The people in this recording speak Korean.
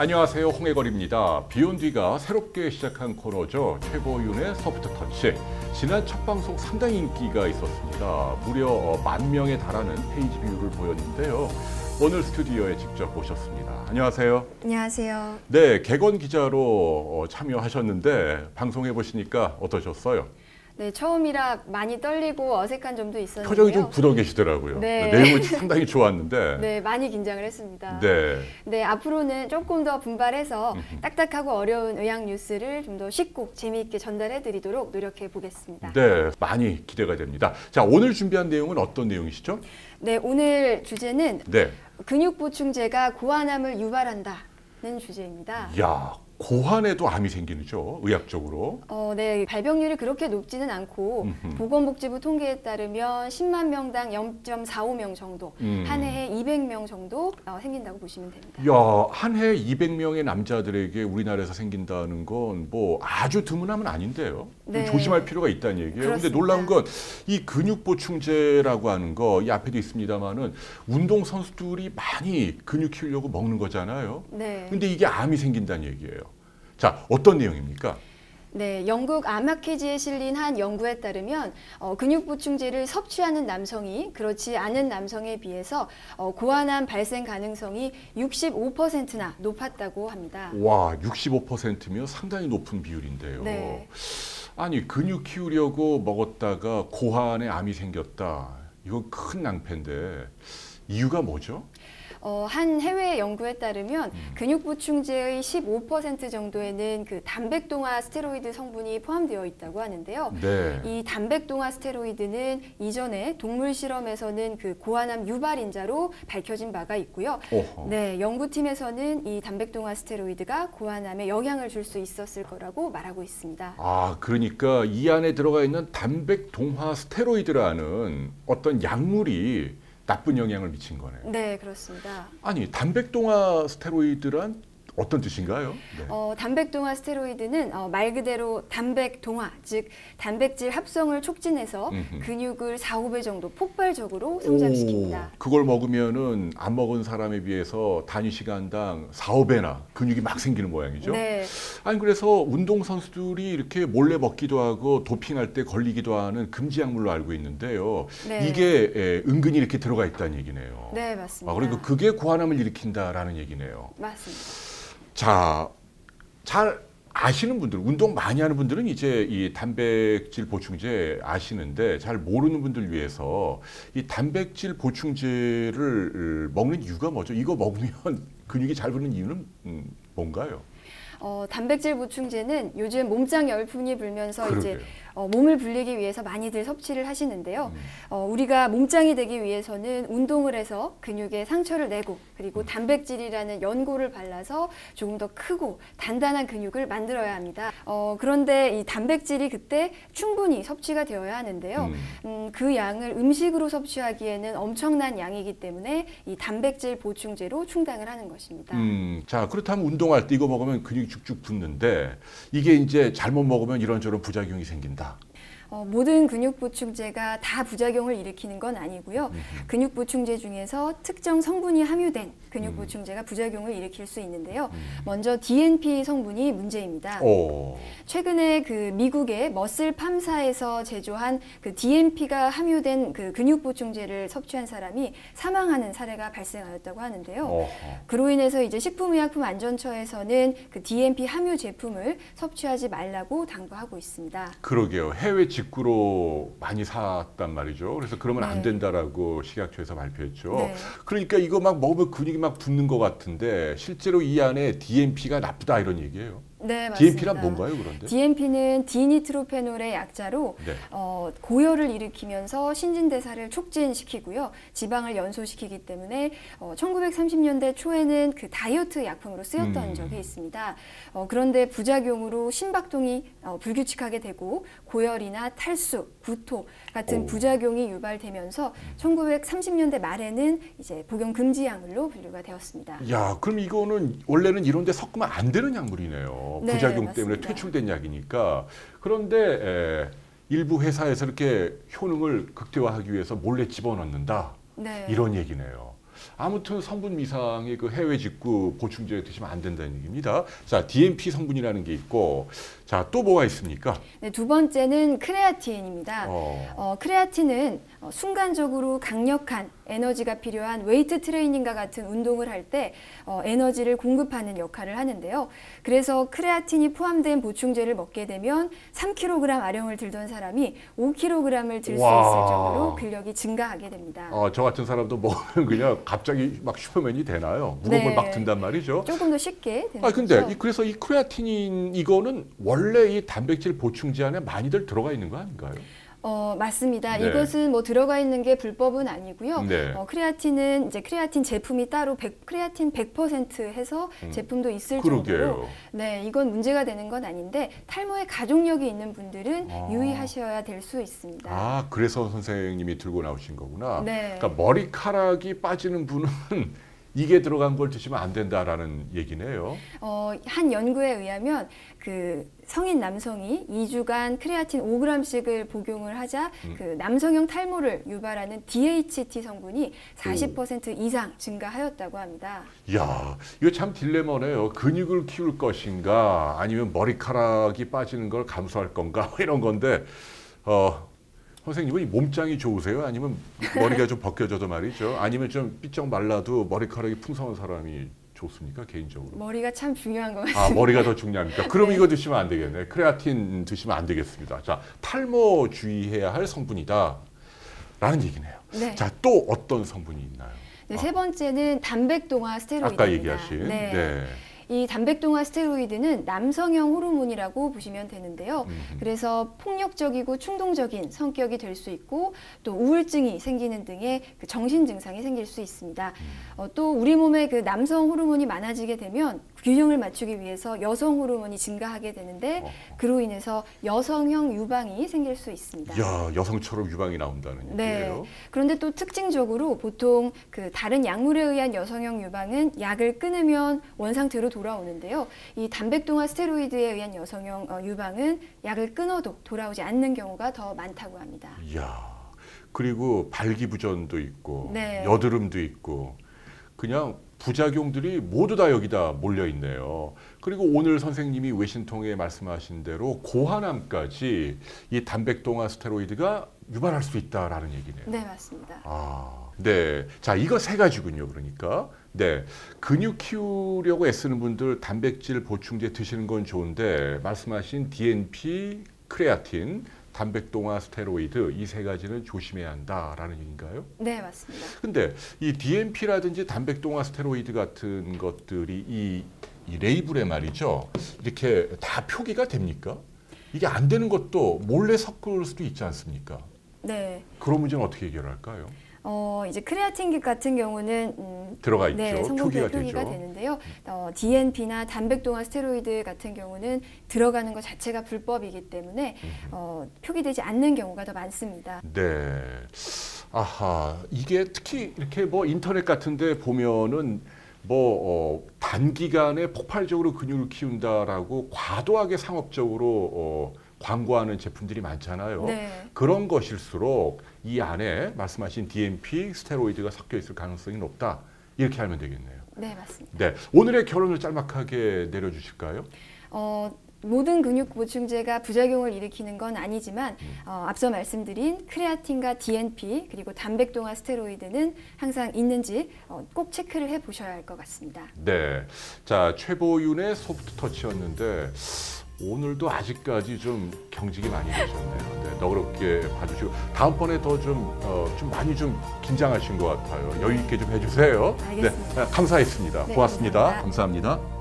안녕하세요, 홍해걸입니다. 비욘디가 새롭게 시작한 코너죠. 최고윤의 소프트터치. 지난 첫 방송 상당히 인기가 있었습니다. 무려 10,000명에 달하는 페이지 뷰를 보였는데요. 오늘 스튜디오에 직접 모셨습니다. 안녕하세요. 안녕하세요. 네, 객원 기자로 참여하셨는데 방송해 보시니까 어떠셨어요? 네, 처음이라 많이 떨리고 어색한 점도 있었는데요. 표정이 좀 굳어 계시더라고요. 네. 내용은 상당히 좋았는데. 네, 많이 긴장을 했습니다. 네. 네, 앞으로는 조금 더 분발해서 딱딱하고 어려운 의학 뉴스를 좀 더 쉽고 재미있게 전달해 드리도록 노력해 보겠습니다. 네, 많이 기대가 됩니다. 자, 오늘 준비한 내용은 어떤 내용이시죠? 네, 오늘 주제는 네. 근육 보충제가 고환암을 유발한다는 주제입니다. 야, 고환에도 암이 생기죠, 의학적으로. 네, 발병률이 그렇게 높지는 않고 보건복지부 통계에 따르면 10만 명당 0.45명 정도, 한 해에 200명 정도 생긴다고 보시면 됩니다. 야, 한 해 200명의 남자들에게 우리나라에서 생긴다는 건 뭐 아주 드문 암은 아닌데요. 네. 조심할 필요가 있다는 얘기예요. 그런데 그렇습니다. 놀라운 건 이 근육 보충제라고 하는 거, 이 앞에도 있습니다만은 운동 선수들이 많이 근육 키우려고 먹는 거잖아요. 네. 근데 이게 암이 생긴다는 얘기예요. 자, 어떤 내용입니까? 네, 영국 아마케지에 실린 한 연구에 따르면 근육 보충제를 섭취하는 남성이 그렇지 않은 남성에 비해서 고환암 발생 가능성이 65%나 높았다고 합니다. 와, 65%면 상당히 높은 비율인데요. 네. 아니, 근육 키우려고 먹었다가 고환에 암이 생겼다. 이건 큰 낭패인데 이유가 뭐죠? 한 해외 연구에 따르면 근육 보충제의 15% 정도에는 그 단백동화 스테로이드 성분이 포함되어 있다고 하는데요. 네. 이 단백동화 스테로이드는 이전에 동물 실험에서는 그 고환암 유발인자로 밝혀진 바가 있고요. 어허. 네, 연구팀에서는 이 단백동화 스테로이드가 고환암에 영향을 줄 수 있었을 거라고 말하고 있습니다. 아, 그러니까 이 안에 들어가 있는 단백동화 스테로이드라는 어떤 약물이 나쁜 영향을 미친 거네요. 네, 그렇습니다. 아니, 단백동화 스테로이드란 어떤 뜻인가요? 네. 단백동화 스테로이드는 말 그대로 단백동화, 즉 단백질 합성을 촉진해서 근육을 4~5배 정도 폭발적으로 성장시킵니다. 그걸 먹으면은 안 먹은 사람에 비해서 단위 시간당 4~5배나 근육이 막 생기는 모양이죠. 네. 아니, 그래서 운동 선수들이 이렇게 몰래 먹기도 하고 도핑할 때 걸리기도 하는 금지 약물로 알고 있는데요. 네. 이게 은근히 이렇게 들어가 있다는 얘기네요. 네, 맞습니다. 그러니까 그게 고환암을 일으킨다라는 얘기네요. 맞습니다. 자, 잘 아시는 분들, 운동 많이 하는 분들은 이제 이 단백질 보충제 아시는데 잘 모르는 분들 위해서 이 단백질 보충제를 먹는 이유가 뭐죠? 이거 먹으면 근육이 잘 붙는 이유는 뭔가요? 단백질 보충제는 요즘 몸짱 열풍이 불면서 그러게요. 이제 몸을 불리기 위해서 많이들 섭취를 하시는데요. 우리가 몸짱이 되기 위해서는 운동을 해서 근육에 상처를 내고 그리고 단백질이라는 연고를 발라서 조금 더 크고 단단한 근육을 만들어야 합니다. 그런데 이 단백질이 그때 충분히 섭취가 되어야 하는데요. 그 양을 음식으로 섭취하기에는 엄청난 양이기 때문에 이 단백질 보충제로 충당을 하는 것입니다. 자, 그렇다면 운동할 때 이거 먹으면 근육이 쭉쭉 붙는데 이게 이제 잘못 먹으면 이런저런 부작용이 생긴다. 모든 근육 보충제가 다 부작용을 일으키는 건 아니고요. 근육 보충제 중에서 특정 성분이 함유된 근육 보충제가 부작용을 일으킬 수 있는데요. 먼저 DNP 성분이 문제입니다. 최근에 그 미국의 머슬팜사에서 제조한 그 DNP가 함유된 그 근육 보충제를 섭취한 사람이 사망하는 사례가 발생하였다고 하는데요. 그로 인해서 이제 식품의약품안전처에서는 그 DNP 함유 제품을 섭취하지 말라고 당부하고 있습니다. 그러게요. 해외 직구로 많이 샀단 말이죠. 그래서 그러면 안 네. 된다라고 식약처에서 발표했죠. 네. 그러니까 이거 막 먹으면 근육이 막 붙는 것 같은데 실제로 이 안에 DNP가 나쁘다 이런 얘기예요. 네, 맞습니다. DNP란 뭔가요, 그런데? DNP는 디니트로페놀의 약자로 네. 고열을 일으키면서 신진대사를 촉진시키고요. 지방을 연소시키기 때문에 1930년대 초에는 그 다이어트 약품으로 쓰였던 적이 있습니다. 그런데 부작용으로 심박동이 불규칙하게 되고 고열이나 탈수, 구토 같은 부작용이 유발되면서 1930년대 말에는 이제 복용 금지 약물로 분류가 되었습니다. 야, 그럼 이거는 원래는 이런 데 섞으면 안 되는 약물이네요. 네, 부작용 때문에 맞습니다. 퇴출된 약이니까. 그런데 일부 회사에서 이렇게 효능을 극대화하기 위해서 몰래 집어넣는다. 네. 이런 얘기네요. 아무튼 성분 미상의 그 해외 직구 보충제 드시면 안 된다는 얘기입니다. 자, DNP 성분이라는 게 있고, 자, 또 뭐가 있습니까? 네, 두 번째는 크레아틴입니다. 크레아틴은 순간적으로 강력한 에너지가 필요한 웨이트 트레이닝과 같은 운동을 할 때 에너지를 공급하는 역할을 하는데요. 그래서 크레아틴이 포함된 보충제를 먹게 되면 3kg 아령을 들던 사람이 5kg을 들 수 있을 정도로 근력이 증가하게 됩니다. 저 같은 사람도 먹으면 그냥 갑자기 막 슈퍼맨이 되나요? 무거운 걸 막 든단 말이죠. 조금 더 쉽게 되는 근데 거죠. 그래서 이 크레아틴인 이거는 원래 이 단백질 보충제 안에 많이들 들어가 있는 거 아닌가요? 맞습니다. 네. 이것은 뭐 들어가 있는 게 불법은 아니고요. 네. 크레아틴은 이제 크레아틴 제품이 따로 크레아틴 100% 해서 제품도 있을 그러게요. 정도로 네, 이건 문제가 되는 건 아닌데 탈모에 가족력이 있는 분들은 유의하셔야 될 수 있습니다. 그래서 선생님이 들고 나오신 거구나. 네. 그러니까 머리카락이 빠지는 분은 이게 들어간 걸 드시면 안 된다라는 얘기네요. 한 연구에 의하면 그 성인 남성이 2주간 크레아틴 5g씩을 복용을 하자 그 남성형 탈모를 유발하는 DHT 성분이 40% 이상 증가하였다고 합니다. 이야, 이거 참 딜레마네요. 근육을 키울 것인가 아니면 머리카락이 빠지는 걸 감수할 건가 이런 건데 선생님은 이 몸짱이 좋으세요? 아니면 머리가 좀 벗겨져도 말이죠? 아니면 좀 삐쩍 말라도 머리카락이 풍성한 사람이 좋습니까? 개인적으로. 머리가 참 중요한 것 같습니다. 머리가 더 중요합니까? 그럼 네. 이거 드시면 안 되겠네. 크레아틴 드시면 안 되겠습니다. 자, 탈모 주의해야 할 성분이다. 라는 얘기네요. 네. 자, 또 어떤 성분이 있나요? 네, 세 번째는 단백동화 스테로이드입니다. 아까 얘기하신. 네. 이 단백동화 스테로이드는 남성형 호르몬이라고 보시면 되는데요. 그래서 폭력적이고 충동적인 성격이 될 수 있고 또 우울증이 생기는 등의 그 정신 증상이 생길 수 있습니다. 또 우리 몸에 그 남성 호르몬이 많아지게 되면 균형을 맞추기 위해서 여성 호르몬이 증가하게 되는데 그로 인해서 여성형 유방이 생길 수 있습니다. 야, 여성처럼 유방이 나온다는 얘기예요. 네. 그런데 또 특징적으로 보통 그 다른 약물에 의한 여성형 유방은 약을 끊으면 원상태로 돌아오는데요. 이 단백동화 스테로이드에 의한 여성형 유방은 약을 끊어도 돌아오지 않는 경우가 더 많다고 합니다. 이야, 그리고 발기부전도 있고 네. 여드름도 있고 그냥 부작용들이 모두 다 여기다 몰려 있네요. 그리고 오늘 선생님이 외신통에 말씀하신 대로 고환암까지 이 단백동화 스테로이드가 유발할 수 있다라는 얘기네요. 네, 맞습니다. 네. 자, 이거 세 가지군요. 그러니까. 네. 근육 키우려고 애쓰는 분들 단백질 보충제 드시는 건 좋은데 말씀하신 DNP, 크레아틴, 단백동화 스테로이드 이 세 가지는 조심해야 한다라는 얘기인가요? 네, 맞습니다. 근데 이 DNP라든지 단백동화 스테로이드 같은 것들이 이 레이블에 말이죠. 이렇게 다 표기가 됩니까? 이게 안 되는 것도 몰래 섞을 수도 있지 않습니까? 네. 그런 문제는 어떻게 해결할까요? 이제 크레아틴 같은 경우는 들어가 있죠. 네, 성분표에 표기가 되죠. 되는데요. DNP나 단백동화 스테로이드 같은 경우는 들어가는 것 자체가 불법이기 때문에 표기되지 않는 경우가 더 많습니다. 네. 이게 특히 이렇게 뭐 인터넷 같은데 보면은 단기간에 폭발적으로 근육을 키운다라고 과도하게 상업적으로 광고하는 제품들이 많잖아요. 네. 그런 것일수록 이 안에 말씀하신 DNP, 스테로이드가 섞여 있을 가능성이 높다. 이렇게 알면 되겠네요. 네, 맞습니다. 네, 오늘의 결론을 짤막하게 내려주실까요? 모든 근육 보충제가 부작용을 일으키는 건 아니지만 앞서 말씀드린 크레아틴과 DNP 그리고 단백동화 스테로이드는 항상 있는지 꼭 체크를 해보셔야 할 것 같습니다. 네, 자 최보윤의 소프트 터치였는데 오늘도 아직까지 좀 경직이 많이 되셨네요. 네, 너그럽게 봐주시고 다음번에 더 좀 많이 좀 긴장하신 것 같아요. 여유 있게 좀 해주세요. 알겠습니다. 네, 감사했습니다. 네, 고맙습니다. 감사합니다. 감사합니다.